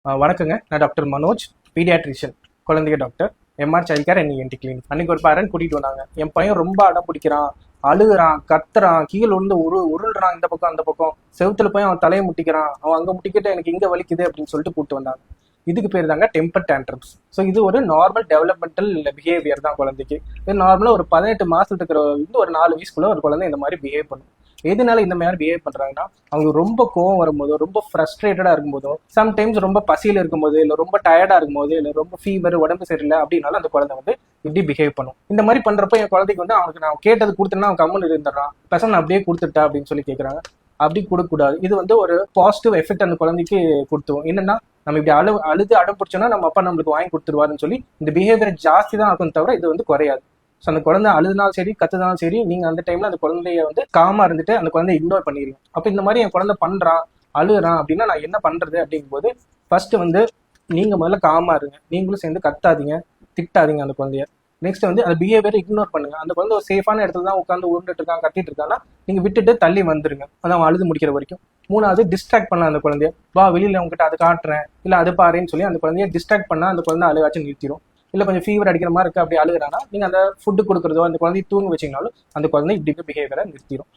வணக்கங்க. நான் doctor Manoj, pediatrician, குழந்தைங்க doctor, MR child care ENT clinic. அன்னைக்கு ஒரு பேரண்ட் கூட்டிட்டு வந்தாங்க. என் பையன் ரொம்ப அடம் பிடிக்கிறான், அழுகுறான், கத்துறான், கீழே வந்து உருள்றான், இந்த பக்கம் அந்த பக்கம், செவுத்துல போய் அவன் தலையை முட்டிக்கிறான், அவன் அங்க முட்டிக்கிட்டு எனக்கு இங்க வலிக்குது அப்படின்னு சொல்லிட்டு கூப்பிட்டு வந்தாங்க. இதுக்கு பேர் தாங்க டெம்பர் டேண்ட்ரம்ஸ். ஸோ இது ஒரு நார்மல் டெவலப்மெண்டல் பிஹேவியர் தான் குழந்தைக்கு. இது நார்மலாக ஒரு 18 மாசத்துல இருக்கிற ஒரு 4 வயசுக்குள்ள ஒரு குழந்தை இந்த மாதிரி பிஹேவ் பண்ணும். எதனால இந்த மாதிரி பிஹேவ் பண்றாங்கன்னா, அவங்களுக்கு ரொம்ப கோவம் வரும்போதோ, ரொம்ப ஃப்ரஸ்ட்ரேட்டடா இருக்கும்போதோ, சம்டைம்ஸ் ரொம்ப பசியில இருக்கும்போது, இல்லை ரொம்ப டயர்டா இருக்கும்போது, இல்லை ரொம்ப ஃபீவர், உடம்பு சரியில்லை அப்படின்னாலும் அந்த குழந்தை வந்து இப்படி பிஹேவ் பண்ணும். இந்த மாதிரி பண்றப்ப என் குழந்தைக்கு வந்து அவனுக்கு நான் கேட்டது கொடுத்தேன்னா அவன் கம்முன்னு இருந்துடுறான், பசங்க அப்படியே கொடுத்துட்டா அப்படின்னு சொல்லி கேட்குறாங்க. அப்படி கொடுக்கக்கூடாது. இது வந்து ஒரு பாசிட்டிவ் எஃபெக்ட் அந்த குழந்தைக்கு கொடுத்துரும். என்னன்னா, நம்ம இப்படி அழுது அடம் பிடிச்சோன்னா நம்ம அப்பா நம்மளுக்கு வாங்கி கொடுத்துருவாருன்னு சொல்லி இந்த பிஹேவியர் ஜாஸ்தி தான் ஆகும், தவிர இது வந்து குறையாது. ஸோ அந்த குழந்தை அழுதுனாலும் சரி, கத்துனாலும் சரி, நீங்க அந்த டைம்ல அந்த குழந்தைய வந்து காமா இருந்துட்டு அந்த குழந்தைய இக்னோர் பண்ணிடுங்க. அப்போ இந்த மாதிரி என் குழந்தை பண்றான், அழுகுறான் அப்படின்னா நான் என்ன பண்றது அப்படிங்கும்போது, ஃபர்ஸ்ட் வந்து நீங்க முதல்ல காமா இருங்க. நீங்களும் சேர்ந்து கத்தாதீங்க, திட்டாதீங்க அந்த குழந்தைய. நெக்ஸ்ட் வந்து அந்த பிஹேவியரை இக்னோர் பண்ணுங்க. அந்த குழந்தை ஒரு சேஃபான இடத்துல தான் உட்காந்து உருண்டுட்டு இருக்கான், கட்டிட்டு இருக்கான்னா நீங்க விட்டுட்டு தள்ளி வந்துருங்க, அதான் அவன் அழுது முடிக்கிற வரைக்கும். மூணாவது, டிஸ்ட்ராக்ட் பண்ணலாம் அந்த குழந்தைய. வா வெளியில உங்ககிட்ட அதை காட்டுறேன், இல்லை அது பாருன்னு சொல்லி அந்த குழந்தைய டிஸ்ட்ராக்ட் பண்ணா அந்த குழந்தை அழுகாச்சும் நிறுத்திடும். இல்லை கொஞ்சம் ஃபீவர் அடிக்கிற மாதிரி இருக்கு அப்படி அழுகுறானா, நீங்க அந்த ஃபுட்டு கொடுக்குறதோ அந்த குழந்தைய தூங்க வச்சீங்கனாலும் அந்த குழந்தை இப்படி பிஹேவியரை நிறுத்திடும்.